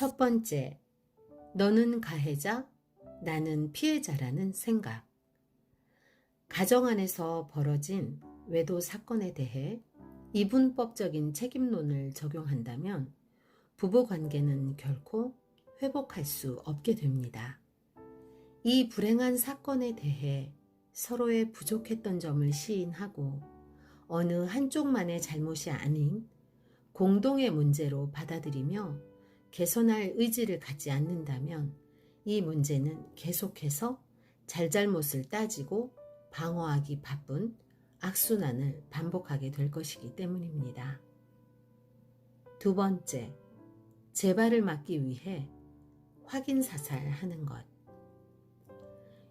첫 번째, 너는 가해자, 나는 피해자라는 생각. 가정 안에서 벌어진 외도 사건에 대해 이분법적인 책임론을 적용한다면 부부 관계는 결코 회복할 수 없게 됩니다. 이 불행한 사건에 대해 서로의 부족했던 점을 시인하고 어느 한쪽만의 잘못이 아닌 공동의 문제로 받아들이며 개선할 의지를 갖지 않는다면 이 문제는 계속해서 잘잘못을 따지고 방어하기 바쁜 악순환을 반복하게 될 것이기 때문입니다. 두 번째, 재발을 막기 위해 확인 사살하는 것.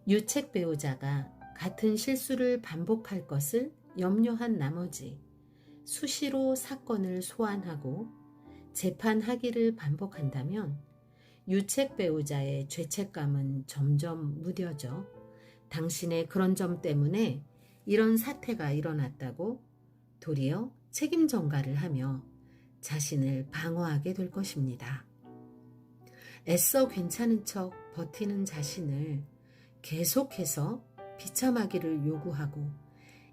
유책 배우자가 같은 실수를 반복할 것을 염려한 나머지 수시로 사건을 소환하고 재판하기를 반복한다면 유책 배우자의 죄책감은 점점 무뎌져 당신의 그런 점 때문에 이런 사태가 일어났다고 도리어 책임 전가를 하며 자신을 방어하게 될 것입니다. 애써 괜찮은 척 버티는 자신을 계속해서 비참하기를 요구하고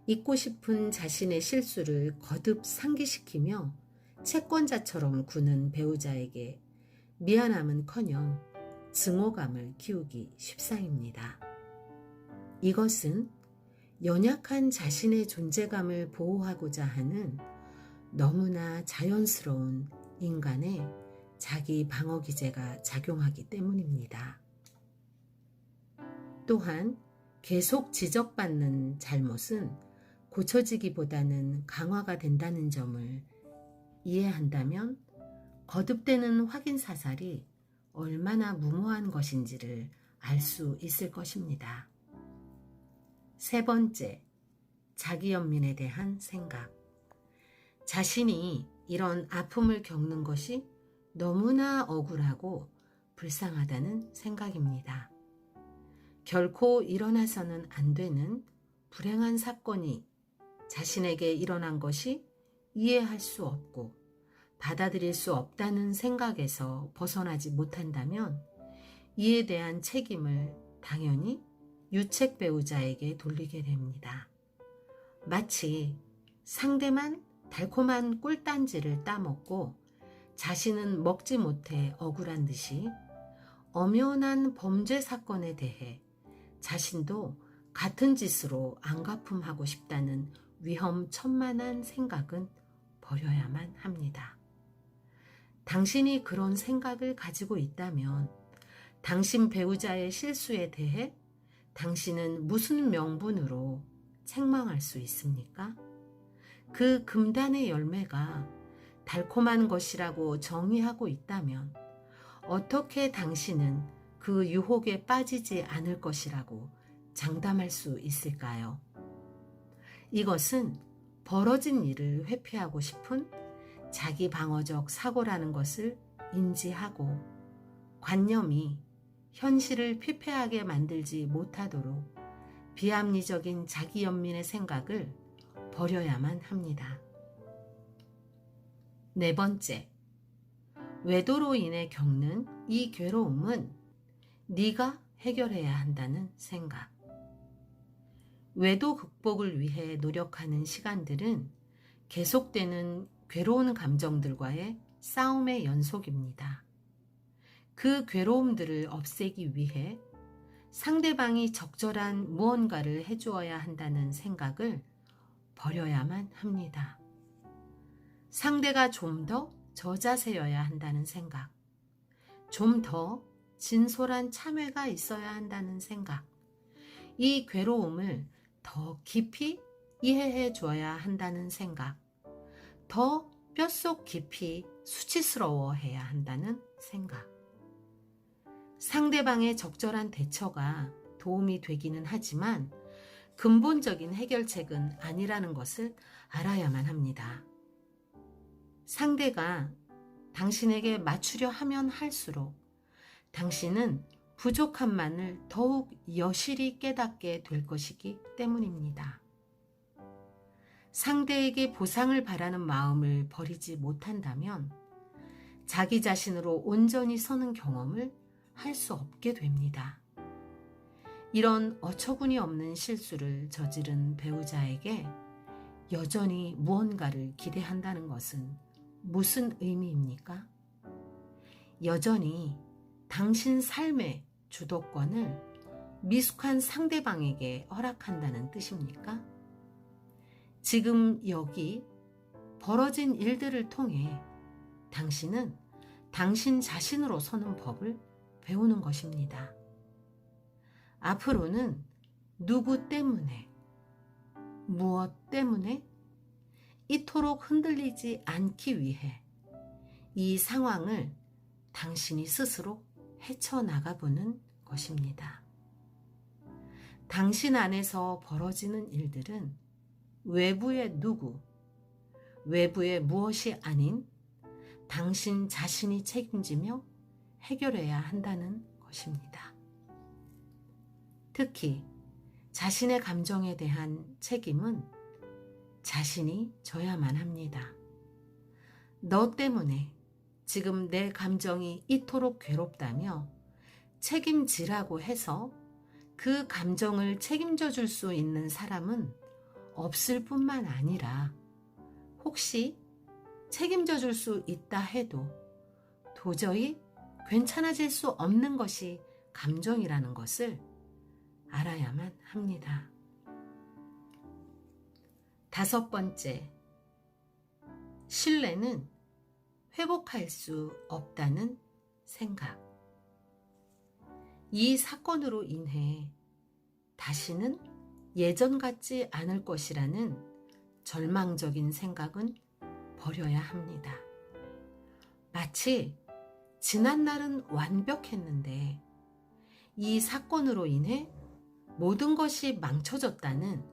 잊고 싶은 자신의 실수를 거듭 상기시키며 채권자처럼 구는 배우자에게 미안함은커녕 증오감을 키우기 십상입니다. 이것은 연약한 자신의 존재감을 보호하고자 하는 너무나 자연스러운 인간의 자기 방어 기제가 작용하기 때문입니다. 또한 계속 지적받는 잘못은 고쳐지기보다는 강화가 된다는 점을 이해한다면 거듭되는 확인 사살이 얼마나 무모한 것인지를 알 수 있을 것입니다. 세 번째, 자기 연민에 대한 생각. 자신이 이런 아픔을 겪는 것이 너무나 억울하고 불쌍하다는 생각입니다. 결코 일어나서는 안 되는 불행한 사건이 자신에게 일어난 것이 이해할 수 없고 받아들일 수 없다는 생각에서 벗어나지 못한다면 이에 대한 책임을 당연히 유책 배우자에게 돌리게 됩니다. 마치 상대만 달콤한 꿀단지를 따먹고 자신은 먹지 못해 억울한 듯이 엄연한 범죄 사건에 대해 자신도 같은 짓으로 안갚음하고 싶다는 위험천만한 생각은 버려야만 합니다. 당신이 그런 생각을 가지고 있다면 당신 배우자의 실수에 대해 당신은 무슨 명분으로 책망할 수 있습니까? 그 금단의 열매가 달콤한 것이라고 정의하고 있다면 어떻게 당신은 그 유혹에 빠지지 않을 것이라고 장담할 수 있을까요? 이것은 벌어진 일을 회피하고 싶은 자기 방어적 사고라는 것을 인지하고 관념이 현실을 피폐하게 만들지 못하도록 비합리적인 자기 연민의 생각을 버려야만 합니다. 네 번째, 외도로 인해 겪는 이 괴로움은 네가 해결해야 한다는 생각. 외도 극복을 위해 노력하는 시간들은 계속되는 괴로운 감정들과의 싸움의 연속입니다. 그 괴로움들을 없애기 위해 상대방이 적절한 무언가를 해주어야 한다는 생각을 버려야만 합니다. 상대가 좀 더 저자세여야 한다는 생각, 좀 더 진솔한 참회가 있어야 한다는 생각, 이 괴로움을 더 깊이 이해해 줘야 한다는 생각, 더 뼛속 깊이 수치스러워해야 한다는 생각. 상대방의 적절한 대처가 도움이 되기는 하지만 근본적인 해결책은 아니라는 것을 알아야만 합니다. 상대가 당신에게 맞추려 하면 할수록 당신은 부족함만을 더욱 여실히 깨닫게 될 것이기 때문입니다. 상대에게 보상을 바라는 마음을 버리지 못한다면 자기 자신으로 온전히 서는 경험을 할 수 없게 됩니다. 이런 어처구니 없는 실수를 저지른 배우자에게 여전히 무언가를 기대한다는 것은 무슨 의미입니까? 여전히 당신 삶의 주도권을 미숙한 상대방에게 허락한다는 뜻입니까? 지금 여기 벌어진 일들을 통해 당신은 당신 자신으로 서는 법을 배우는 것입니다. 앞으로는 누구 때문에, 무엇 때문에 이토록 흔들리지 않기 위해 이 상황을 당신이 스스로 헤쳐나가보는 것입니다. 당신 안에서 벌어지는 일들은 외부의 누구, 외부의 무엇이 아닌 당신 자신이 책임지며 해결해야 한다는 것입니다. 특히 자신의 감정에 대한 책임은 자신이 져야만 합니다. 너 때문에 지금 내 감정이 이토록 괴롭다며 책임지라고 해서 그 감정을 책임져 줄 수 있는 사람은 없을 뿐만 아니라 혹시 책임져 줄 수 있다 해도 도저히 괜찮아질 수 없는 것이 감정이라는 것을 알아야만 합니다. 5번째, 신뢰는 회복할 수 없다는 생각. 이 사건으로 인해 다시는 예전 같지 않을 것이라는 절망적인 생각은 버려야 합니다. 마치 지난날은 완벽했는데 이 사건으로 인해 모든 것이 망쳐졌다는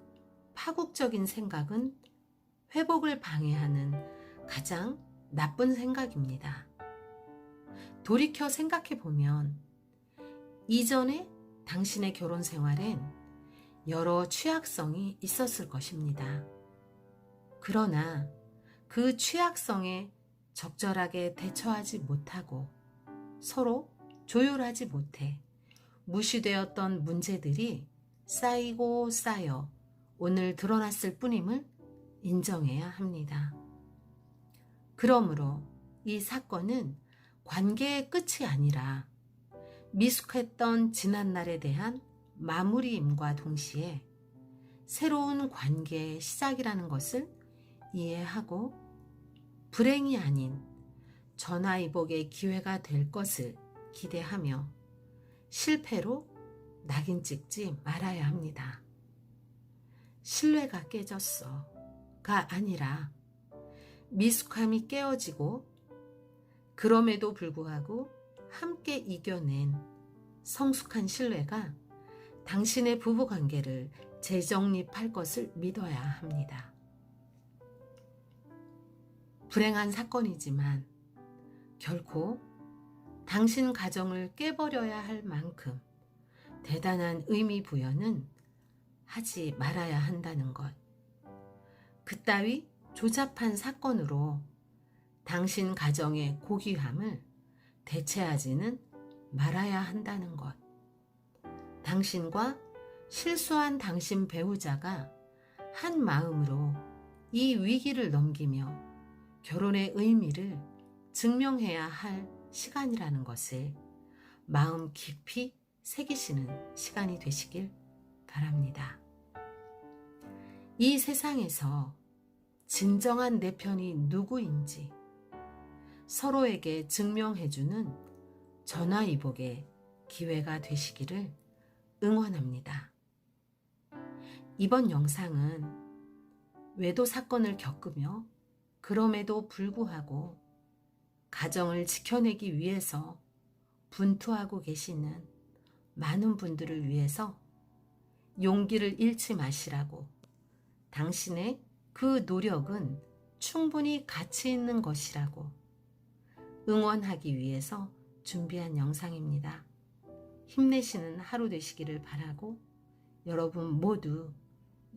파국적인 생각은 회복을 방해하는 가장 나쁜 생각입니다. 돌이켜 생각해보면 이전에 당신의 결혼 생활엔 여러 취약성이 있었을 것입니다. 그러나 그 취약성에 적절하게 대처하지 못하고 서로 조율하지 못해 무시되었던 문제들이 쌓이고 쌓여 오늘 드러났을 뿐임을 인정해야 합니다. 그러므로 이 사건은 관계의 끝이 아니라 미숙했던 지난날에 대한 마무리임과 동시에 새로운 관계의 시작이라는 것을 이해하고 불행이 아닌 전화위복의 기회가 될 것을 기대하며 실패로 낙인 찍지 말아야 합니다. 신뢰가 깨졌어가 아니라 미숙함이 깨어지고 그럼에도 불구하고 함께 이겨낸 성숙한 신뢰가 당신의 부부관계를 재정립할 것을 믿어야 합니다. 불행한 사건이지만 결코 당신 가정을 깨버려야 할 만큼 대단한 의미 부여는 하지 말아야 한다는 것. 그따위 조잡한 사건으로 당신 가정의 고귀함을 대체하지는 말아야 한다는 것. 당신과 실수한 당신 배우자가 한 마음으로 이 위기를 넘기며 결혼의 의미를 증명해야 할 시간이라는 것을 마음 깊이 새기시는 시간이 되시길 바랍니다. 이 세상에서 진정한 내 편이 누구인지 서로에게 증명해주는 전화위복의 기회가 되시기를 응원합니다. 이번 영상은 외도 사건을 겪으며 그럼에도 불구하고 가정을 지켜내기 위해서 분투하고 계시는 많은 분들을 위해서 용기를 잃지 마시라고, 당신의 그 노력은 충분히 가치 있는 것이라고 응원하기 위해서 준비한 영상입니다. 힘내시는 하루 되시기를 바라고, 여러분 모두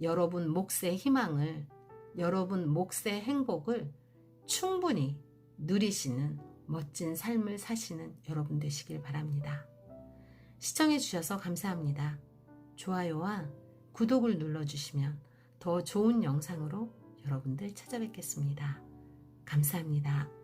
여러분 몫의 희망을, 여러분 몫의 행복을 충분히 누리시는 멋진 삶을 사시는 여러분 되시길 바랍니다. 시청해 주셔서 감사합니다. 좋아요와 구독을 눌러주시면 더 좋은 영상으로 여러분들 찾아뵙겠습니다. 감사합니다.